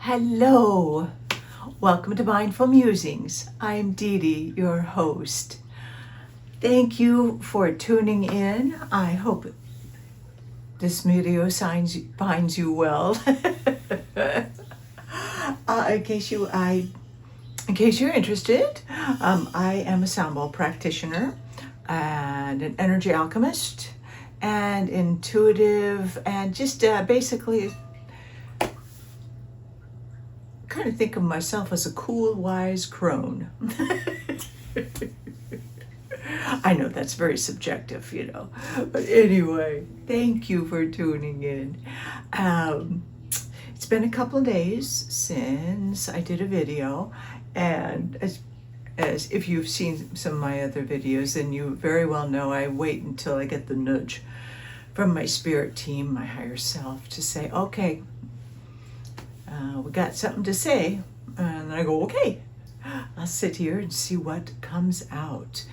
Hello, welcome to Mindful Musings. I'm Dee Dee, your host. Thank you for tuning in. I hope this video finds you well. In case you're interested, I am a sound bowl practitioner and an energy alchemist and intuitive, and just basically kind of think of myself as a cool, wise crone. I know that's very subjective, but anyway, thank you for tuning in. It's been a couple of days since I did a video, and as if you've seen some of my other videos, then you very well know I wait until I get the nudge from my spirit team, my higher self, to say, okay, we got something to say. And then I go, okay, I'll sit here and see what comes out.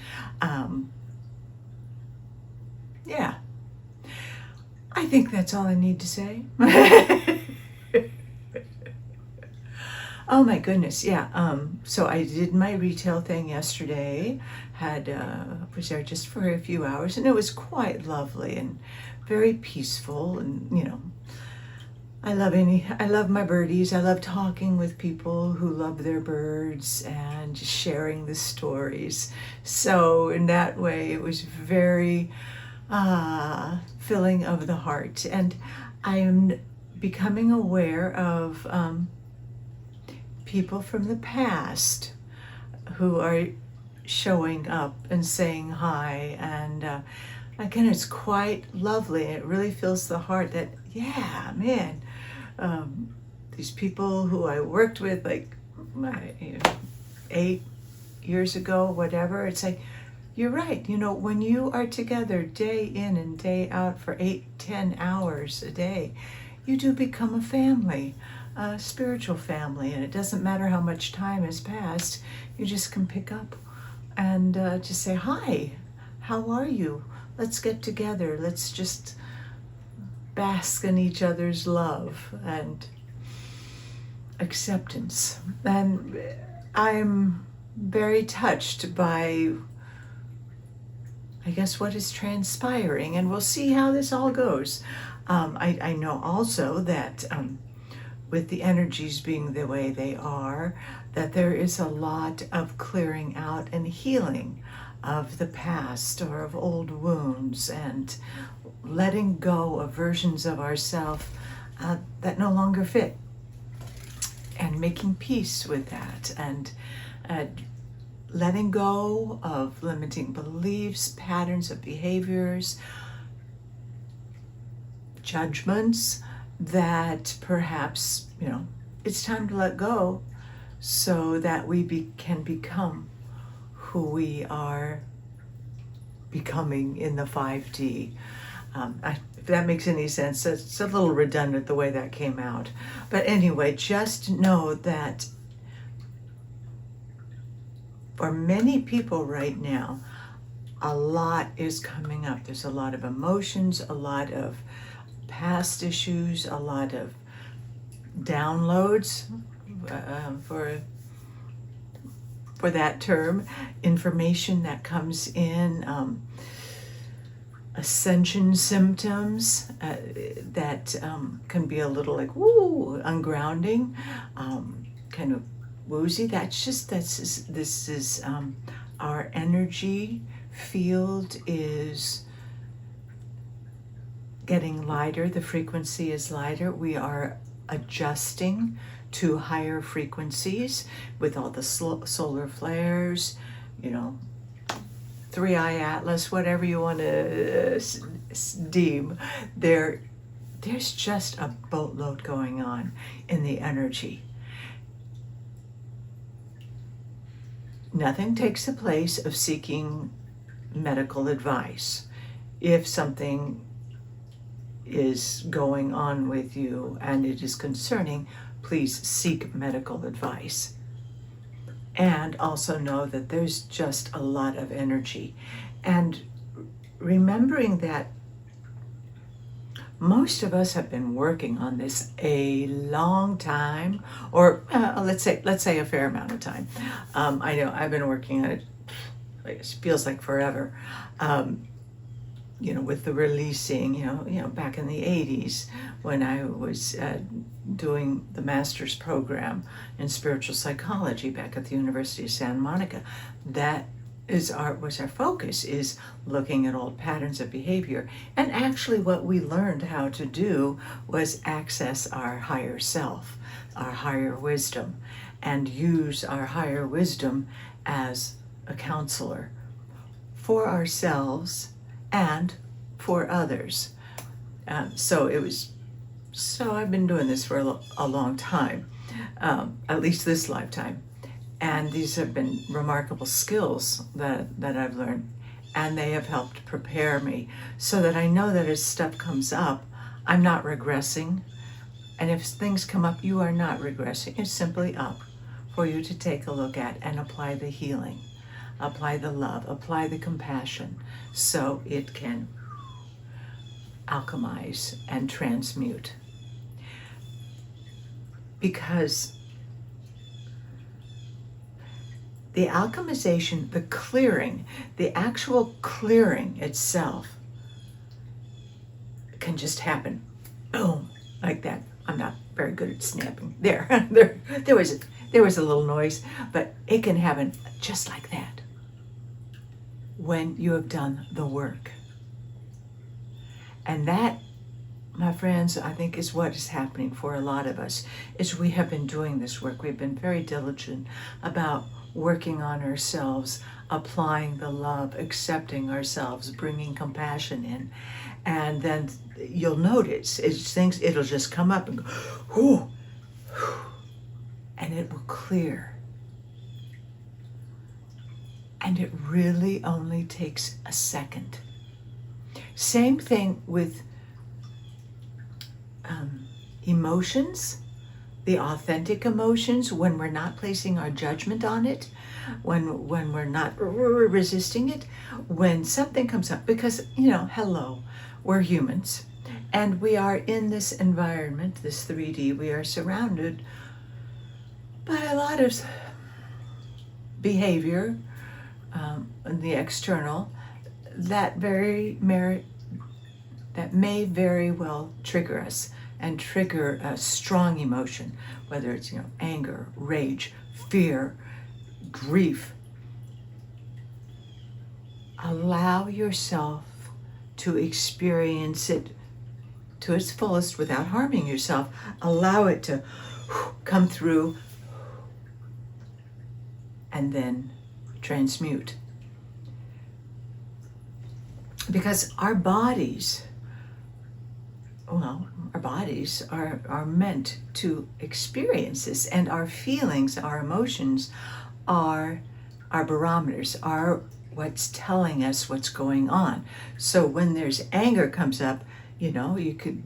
Yeah, I think that's all I need to say. Oh my goodness, yeah. So I did my retail thing yesterday, was there just for a few hours, and it was quite lovely and very peaceful, and I love my birdies. I love talking with people who love their birds and just sharing the stories. So in that way, it was very filling of the heart. And I am becoming aware of people from the past who are showing up and saying hi. And again, it's quite lovely. It really fills the heart that, yeah, man, these people who I worked with like 8 years ago, whatever, it's like, you're right. When you are together day in and day out for 8-10 hours a day, you do become a family, a spiritual family. And it doesn't matter how much time has passed, you just can pick up and just say, hi, how are you? Let's get together. Let's just bask in each other's love and acceptance. And I'm very touched by, I guess, what is transpiring, and we'll see how this all goes. I know also that with the energies being the way they are, that there is a lot of clearing out and healing of the past or of old wounds, and letting go of versions of ourselves that no longer fit, and making peace with that, and letting go of limiting beliefs, patterns of behaviors, judgments that perhaps, it's time to let go so that we can become who we are becoming in the 5D. If that makes any sense, it's a little redundant the way that came out. But anyway, just know that for many people right now, a lot is coming up. There's a lot of emotions, a lot of past issues, a lot of downloads, for that term, information that comes in, ascension symptoms that can be a little like, woo, ungrounding, kind of woozy. This is our energy field is getting lighter. The frequency is lighter. We are adjusting to higher frequencies with all the solar flares, three-eye atlas, whatever you want to deem. There's just a boatload going on in the energy. Nothing takes the place of seeking medical advice. If something is going on with you and it is concerning, please seek medical advice. And also know that there's just a lot of energy. And remembering that most of us have been working on this a long time, or let's say a fair amount of time. I know I've been working on it. It feels like forever. With the releasing, back in the 80s when I was doing the master's program in spiritual psychology back at the University of Santa Monica. That was our focus, is looking at old patterns of behavior. And actually what we learned how to do was access our higher self, our higher wisdom, and use our higher wisdom as a counselor for ourselves and for others. So I've been doing this for a long time, at least this lifetime. And these have been remarkable skills that I've learned, and they have helped prepare me so that I know that as stuff comes up, I'm not regressing. And if things come up, you are not regressing. It's simply up for you to take a look at and apply the healing, apply the love, apply the compassion, so it can alchemize and transmute. Because the alchemization, the clearing, the actual clearing itself can just happen, boom, like that. I'm not very good at snapping. There was a little noise, but it can happen just like that when you have done the work. And that, my friends, I think is what is happening for a lot of us, is we have been doing this work. We've been very diligent about working on ourselves, applying the love, accepting ourselves, bringing compassion in. And then you'll notice it'll just come up and go, whoo, and it will clear. And it really only takes a second. Same thing with emotions, the authentic emotions, when we're not placing our judgment on it, when we're not resisting it, when something comes up, because, hello, we're humans, and we are in this environment, this 3D, we are surrounded by a lot of behavior, in the external, that may very well trigger us and trigger a strong emotion, whether it's anger, rage, fear, grief. Allow yourself to experience it to its fullest without harming yourself. Allow it to come through and then transmute. Because our bodies are meant to experience this, and our feelings, our emotions are our barometers, are what's telling us what's going on. So when there's anger comes up, you could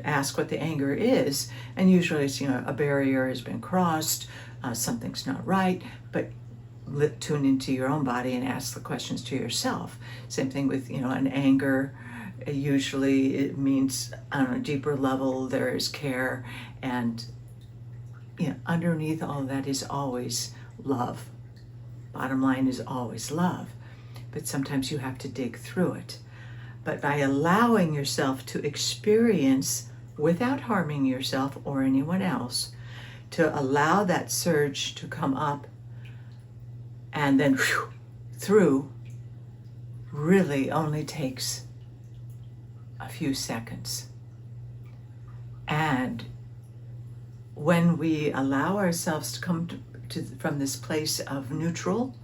ask what the anger is, and usually it's a barrier has been crossed, something's not right, but tune into your own body and ask the questions to yourself. Same thing with an anger. Usually it means on a deeper level there is care, and underneath all of that is always love. Bottom line is always love, but sometimes you have to dig through it. But by allowing yourself to experience without harming yourself or anyone else, to allow that surge to come up and then through, really only takes a few seconds. And when we allow ourselves to come from this place of neutral,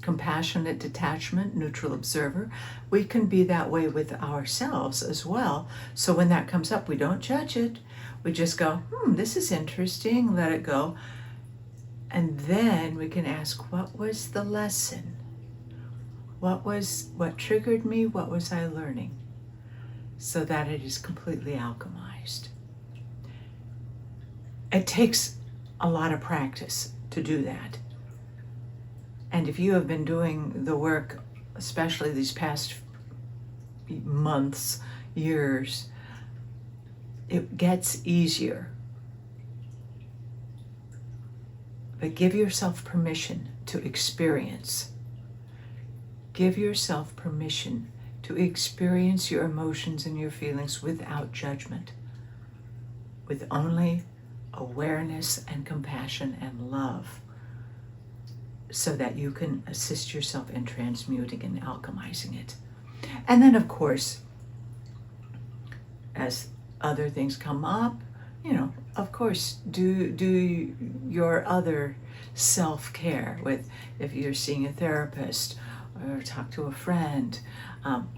compassionate detachment, neutral observer, we can be that way with ourselves as well. So when that comes up, we don't judge it. We just go, this is interesting, let it go. And then we can ask, what was the lesson? What triggered me? What was I learning? So that it is completely alchemized. It takes a lot of practice to do that. And if you have been doing the work, especially these past months, years, it gets easier. But give yourself permission to experience. Give yourself permission to experience your emotions and your feelings without judgment, with only awareness and compassion and love, so that you can assist yourself in transmuting and alchemizing it. And then, of course, as other things come up, of course, do your other self-care with, if you're seeing a therapist, or talk to a friend,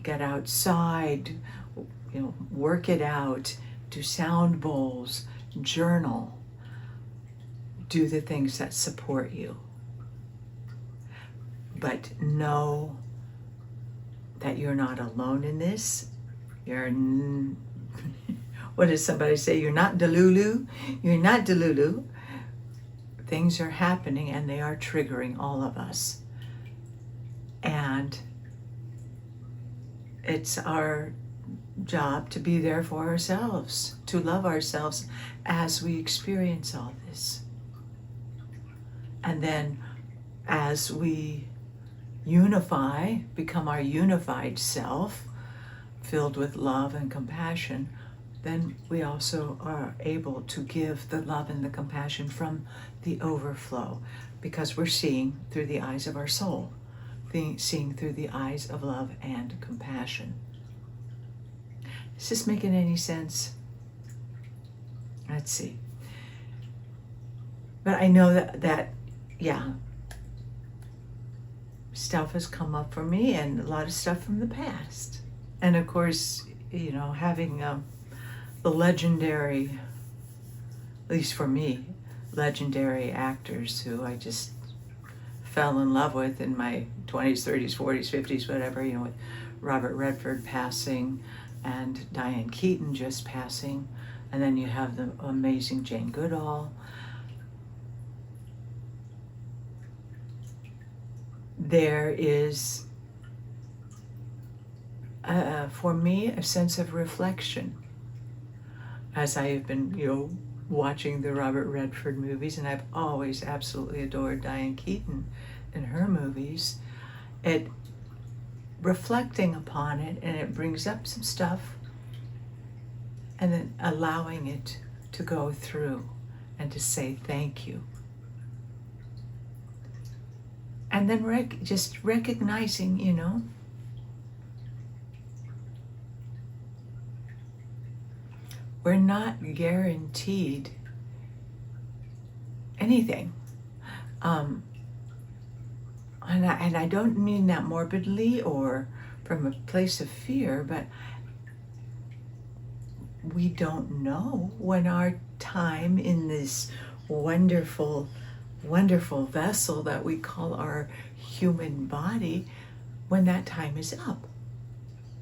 get outside, work it out, do sound bowls, journal, do the things that support you. But know that you're not alone in this. What does somebody say? You're not Delulu. You're not Delulu. Things are happening and they are triggering all of us. And it's our job to be there for ourselves, to love ourselves as we experience all this. And then as we unify, become our unified self, filled with love and compassion, then we also are able to give the love and the compassion from the overflow, because we're seeing through the eyes of our soul, seeing through the eyes of love and compassion. Is this making any sense? Let's see. But I know that stuff has come up for me, and a lot of stuff from the past. And of course, having the legendary, at least for me, legendary actors who I just fell in love with in my 20s, 30s, 40s, 50s, whatever, with Robert Redford passing and Diane Keaton just passing. And then you have the amazing Jane Goodall. There is, for me, a sense of reflection as I have been, watching the Robert Redford movies, and I've always absolutely adored Diane Keaton in her movies. Reflecting upon it, and it brings up some stuff, and then allowing it to go through and to say thank you. And then just recognizing, we're not guaranteed anything. And I don't mean that morbidly or from a place of fear, but we don't know when our time in this wonderful, wonderful vessel that we call our human body, when that time is up.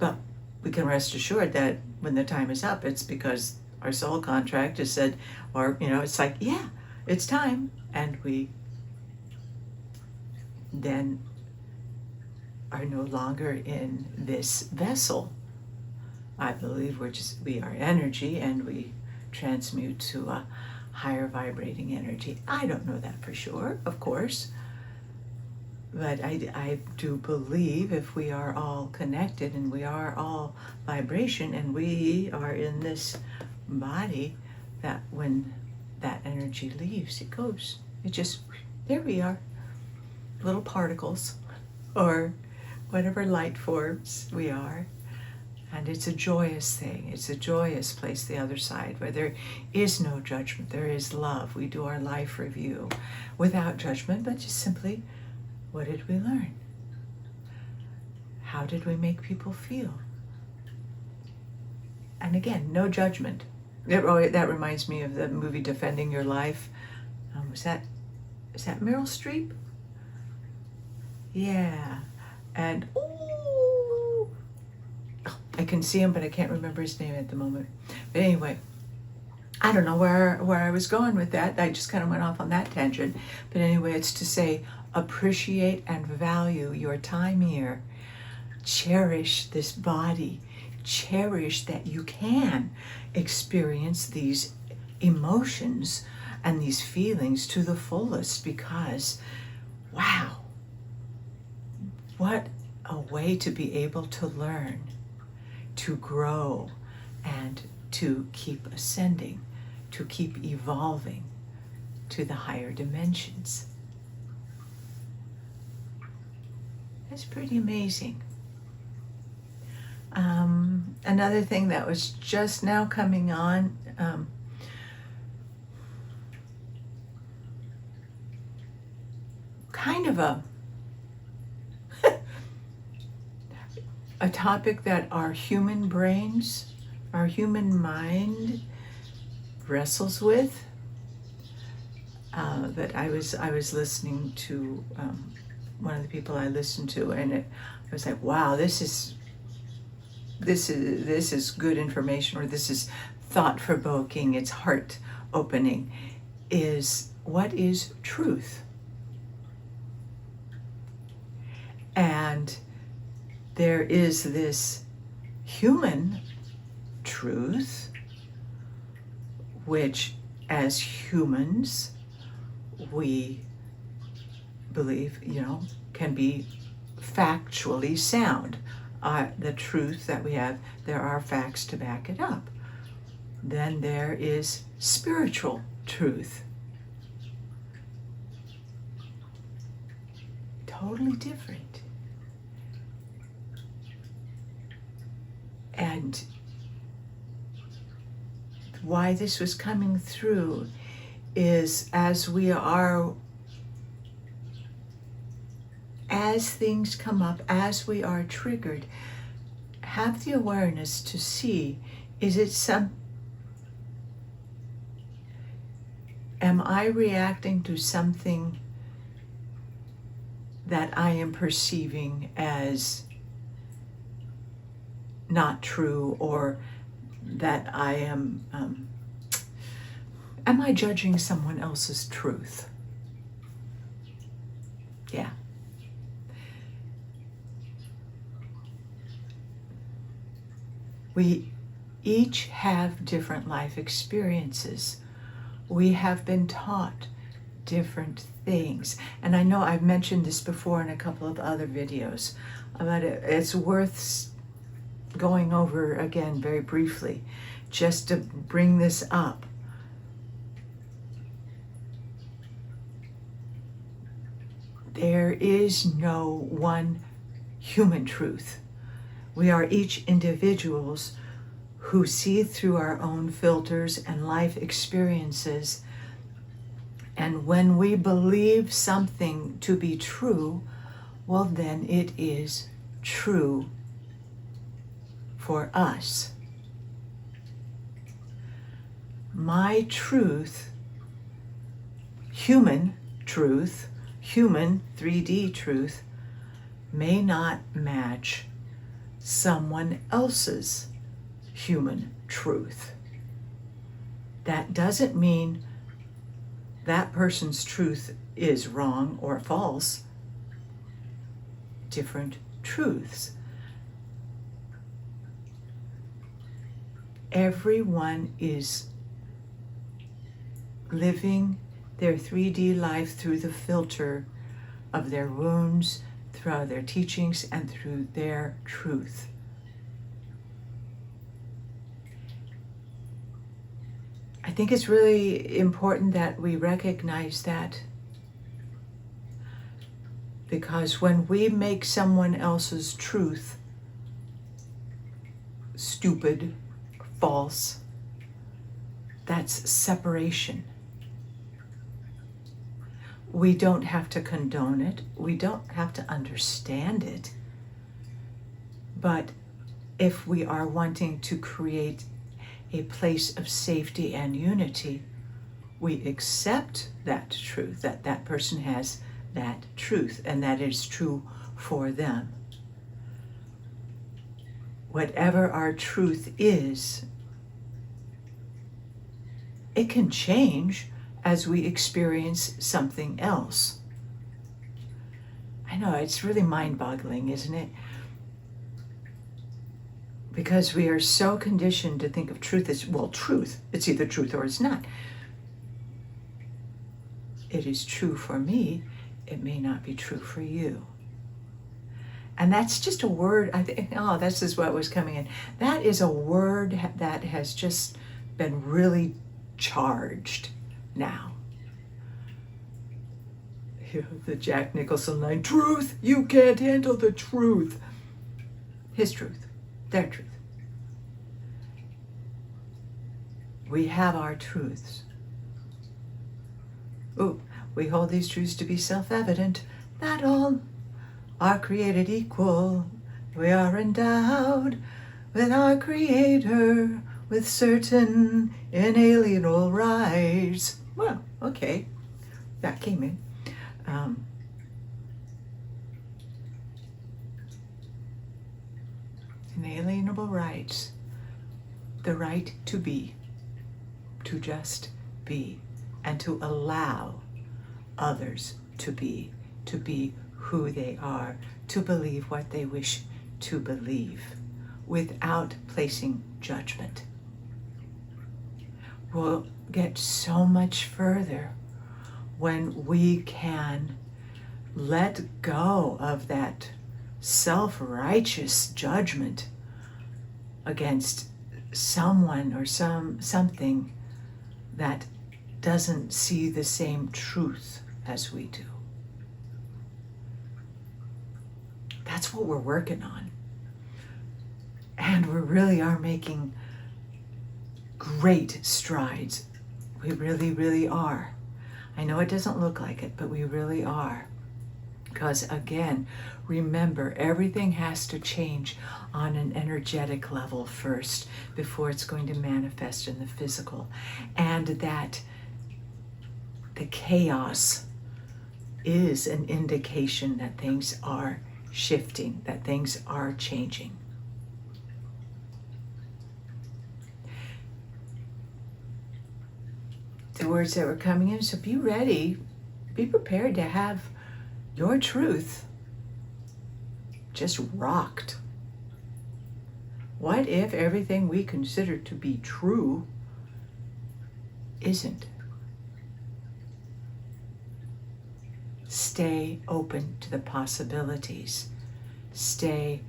But we can rest assured that when the time is up, it's because our soul contract has said, or, it's like, yeah, it's time. And we then are no longer in this vessel. I believe we are energy, and we transmute to a higher vibrating energy. I don't know that for sure, of course. But I do believe if we are all connected and we are all vibration and we are in this body, that when that energy leaves, it goes. There we are. Little particles or whatever light forms we are. And it's a joyous thing. It's a joyous place, the other side, where there is no judgment. There is love. We do our life review without judgment, but just simply, what did we learn? How did we make people feel? And again, no judgment. That reminds me of the movie Defending Your Life. Is that Meryl Streep? Yeah. And I can see him, but I can't remember his name at the moment. But anyway, I don't know where I was going with that. I just kind of went off on that tangent. But anyway, it's to say, appreciate and value your time here. Cherish this body. cherish that you can experience these emotions and these feelings to the fullest, because, wow, what a way to be able to learn, to grow, and to keep ascending, to keep evolving to the higher dimensions. That's pretty amazing. Another thing that was just now coming on, kind of a topic that our human brains, our human mind wrestles with. That I was listening to one of the people I listened to, and I was like, wow, this is good information, or this is thought-provoking, it's heart-opening. What is truth? And there is this human truth, which as humans we believe, can be factually sound. The truth that we have, there are facts to back it up. Then there is spiritual truth. Totally different. And why this was coming through is as things come up, as we are triggered, have the awareness to see, am I reacting to something that I am perceiving as not true, or that I am I judging someone else's truth? Yeah. We each have different life experiences. We have been taught different things. And I know I've mentioned this before in a couple of other videos, but it's worth going over again very briefly, just to bring this up. There is no one human truth. We are each individuals who see through our own filters and life experiences. And when we believe something to be true, well, then it is true for us. My truth, human 3D truth, may not match someone else's human truth. That doesn't mean that person's truth is wrong or false. Different truths. Everyone is living their 3D life through the filter of their wounds, through their teachings, and through their truth. I think it's really important that we recognize that, because when we make someone else's truth stupid, false, that's separation. We don't have to condone it. We don't have to understand it. But if we are wanting to create a place of safety and unity, we accept that truth, that that person has that truth, and that is true for them. Whatever our truth is, it can change as we experience something else. I know, it's really mind-boggling, isn't it? Because we are so conditioned to think of truth as, well, truth. It's either truth or it's not. It is true for me. It may not be true for you. And that's just a word, I think, oh, this is what was coming in. That is a word that has just been really charged now. The Jack Nicholson line, truth, you can't handle the truth. His truth, their truth. We have our truths. Ooh, we hold these truths to be self-evident, that all are created equal. We are endowed with our Creator, with certain inalienable rights. Well, okay, that came in. Inalienable rights. The right to be, to just be, and to allow others to be who they are, to believe what they wish to believe, without placing judgment. We'll get so much further when we can let go of that self-righteous judgment against someone or something that doesn't see the same truth as we do. That's what we're working on. And we really are making great strides. We really, really are. I know it doesn't look like it, but we really are. Because again, remember, everything has to change on an energetic level first before it's going to manifest in the physical. And that the chaos is an indication that things are shifting, that things are changing. The words that were coming in, so be ready, be prepared to have your truth just rocked. What if everything we consider to be true isn't? Stay open to the possibilities. Stay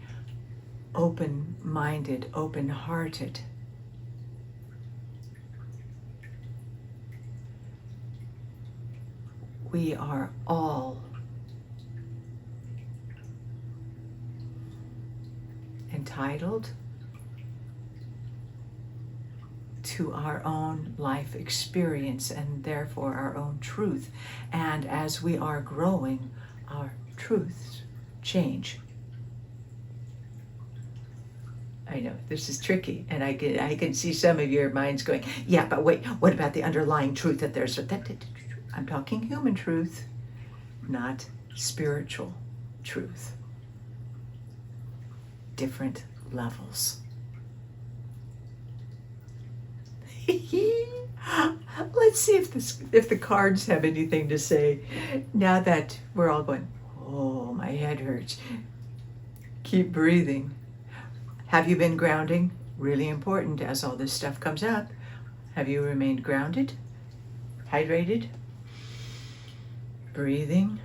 open-minded, open-hearted. We are all entitled to our own life experience and therefore our own truth. And as we are growing, our truths change. I know this is tricky, and I can see some of your minds going, yeah, but wait, what about the underlying truth that there's I'm talking human truth, not spiritual truth. Different levels. Let's see if the cards have anything to say now that we're all going, oh, my head hurts. Keep breathing. Have you been grounding? Really important as all this stuff comes up. Have you remained grounded? Hydrated? Breathing.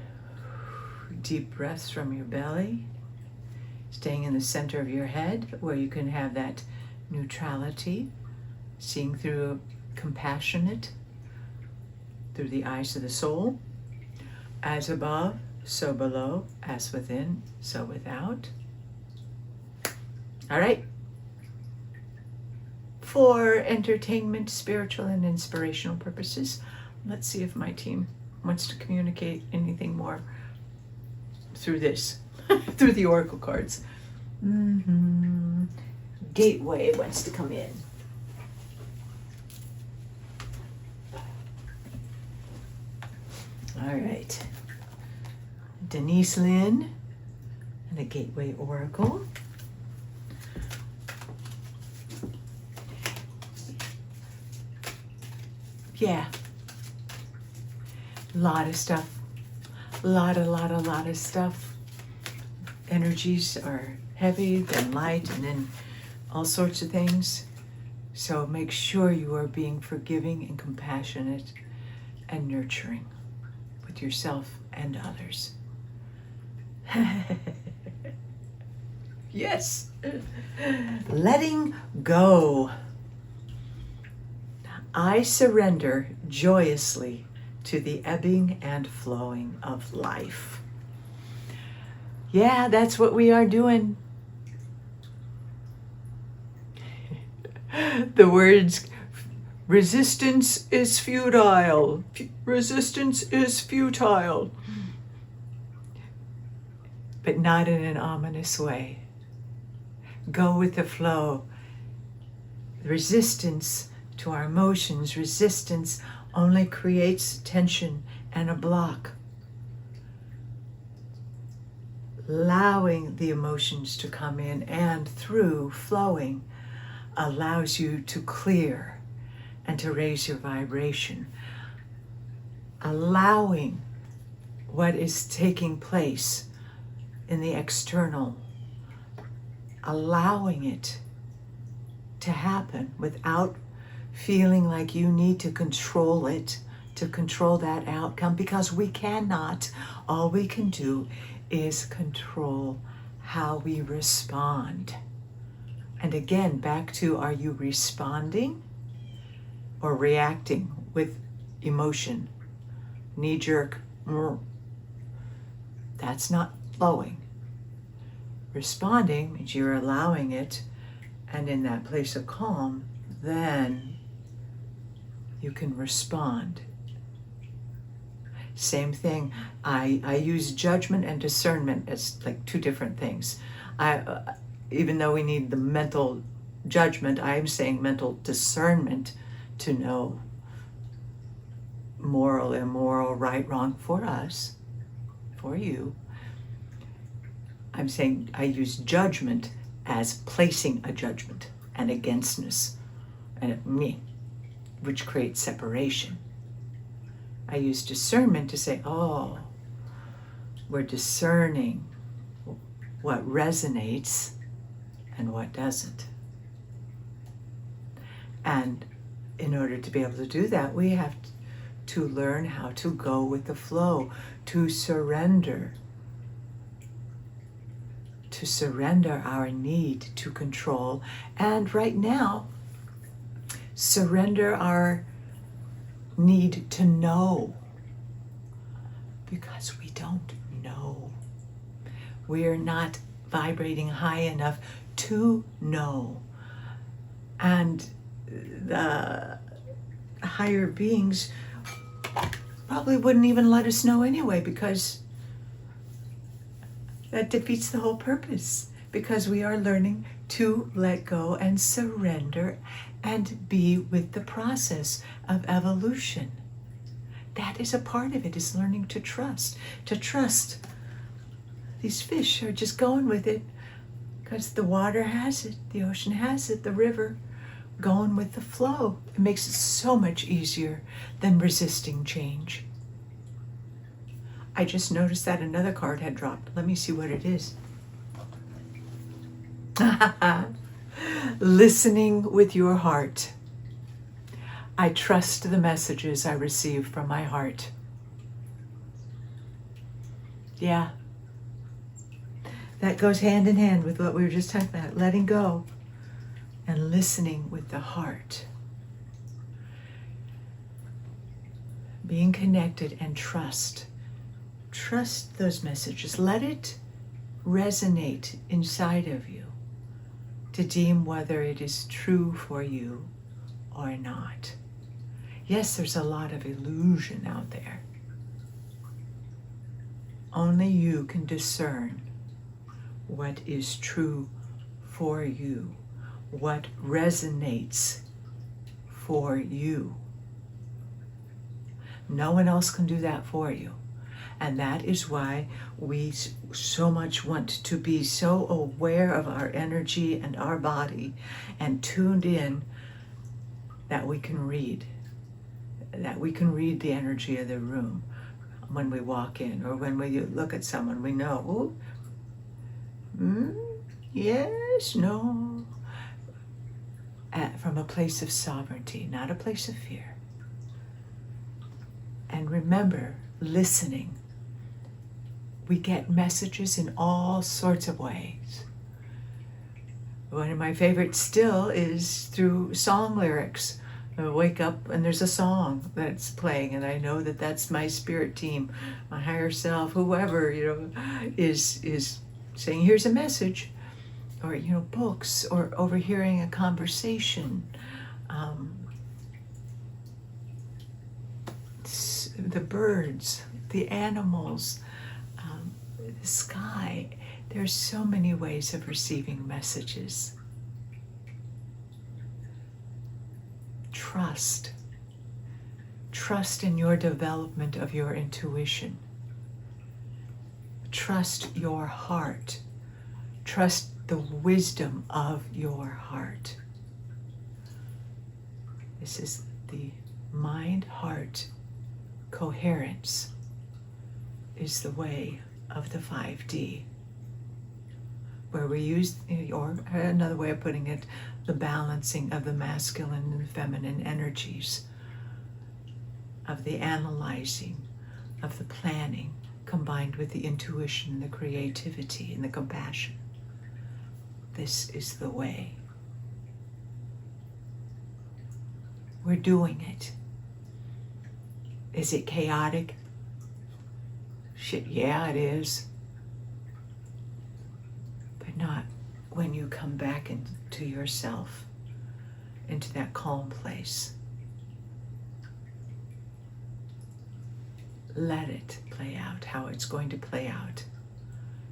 Deep breaths from your belly. Staying in the center of your head where you can have that neutrality. Seeing through compassionate, through the eyes of the soul. As above, so below. As within, so without. All right. For entertainment, spiritual, and inspirational purposes, let's see if my team wants to communicate anything more through this, through the oracle cards. Gateway wants to come in. All right. Denise Lynn and the Gateway Oracle. Yeah. A lot of stuff. A lot of stuff. Energies are heavy, then light, and then all sorts of things. So make sure you are being forgiving and compassionate and nurturing with yourself and others. Yes. Letting go. I surrender joyously to the ebbing and flowing of life. Yeah, that's what we are doing. The words, resistance is futile. Resistance is futile. But not in an ominous way. Go with the flow. Resistance to our emotions, resistance only creates tension and a block. Allowing the emotions to come in and through flowing allows you to clear and to raise your vibration. Allowing what is taking place in the external, allowing it to happen without feeling like you need to control it, to control that outcome, because we cannot. All we can do is control how we respond. And again, back to, are you responding or reacting with emotion? Knee-jerk, that's not flowing. Responding means you're allowing it, and in that place of calm, then you can respond. Same thing. I use judgment and discernment as like two different things. Even though we need the mental judgment, I am saying mental discernment to know moral, immoral, right, wrong for us, for you. I'm saying I use judgment as placing a judgment and againstness and me, which creates separation. I use discernment to say, oh, we're discerning what resonates and what doesn't. And in order to be able to do that, we have to learn how to go with the flow, to surrender our need to control, and right now, surrender our need to know, because we don't know. We are not vibrating high enough to know. And the higher beings probably wouldn't even let us know anyway, because that defeats the whole purpose, because we are learning to let go and surrender and be with the process of evolution. That is a part of it, is learning to trust. To trust these fish are just going with it because the water has it, the ocean has it, the river, going with the flow. It makes it so much easier than resisting change. I just noticed that another card had dropped. Let me see what it is. Listening with your heart. I trust the messages I receive from my heart. Yeah. That goes hand in hand with what we were just talking about, letting go and listening with the heart. Being connected and trust. Trust those messages. Let it resonate inside of you to deem whether it is true for you or not. Yes, there's a lot of illusion out there. Only you can discern what is true for you, what resonates for you. No one else can do that for you. And that is why we so much want to be so aware of our energy and our body and tuned in that we can read the energy of the room when we walk in, or when we look at someone, we know, yes, no. from a place of sovereignty, not a place of fear. And remember, listening. We get messages in all sorts of ways. One of my favorites still is through song lyrics. I wake up and there's a song that's playing, and I know that that's my spirit team, my higher self, whoever, is saying, here's a message. Or, books, or overhearing a conversation. The birds, the animals, the sky. There's so many ways of receiving messages. Trust. Trust in your development of your intuition. Trust your heart. Trust the wisdom of your heart. This is the mind-heart coherence is the way of the 5D, where we use, or another way of putting it, the balancing of the masculine and feminine energies, of the analyzing, of the planning, combined with the intuition, the creativity, and the compassion. This is the way. We're doing it. Is it chaotic? Shit, yeah, it is. But not when you come back into yourself, into that calm place. Let it play out how it's going to play out.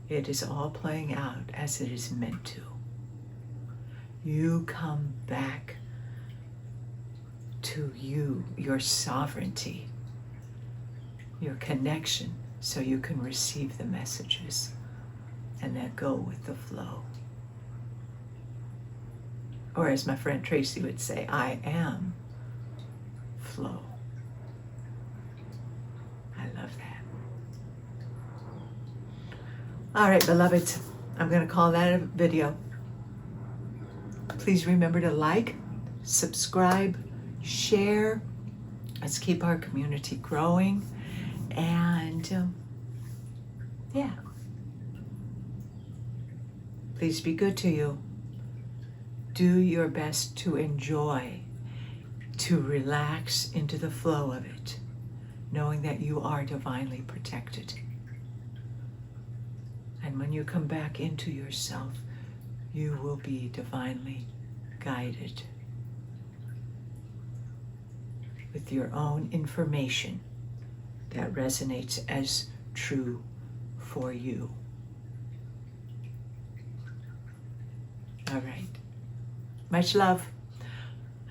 It is all playing out as it is meant to. You come back to you, your sovereignty, your connection, so you can receive the messages and then go with the flow. Or as my friend Tracy would say, I am flow. I love that. All right, beloveds, I'm going to call that a video. Please remember to like, subscribe, share. Let's keep our community growing. And yeah, please be good to you. Do your best to enjoy, to relax into the flow of it, knowing that you are divinely protected. And when you come back into yourself, you will be divinely guided with your own information that resonates as true for you. All right. Much love.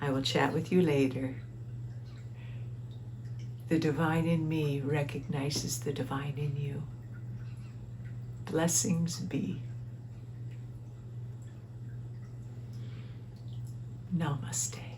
I will chat with you later. The divine in me recognizes the divine in you. Blessings be. Namaste.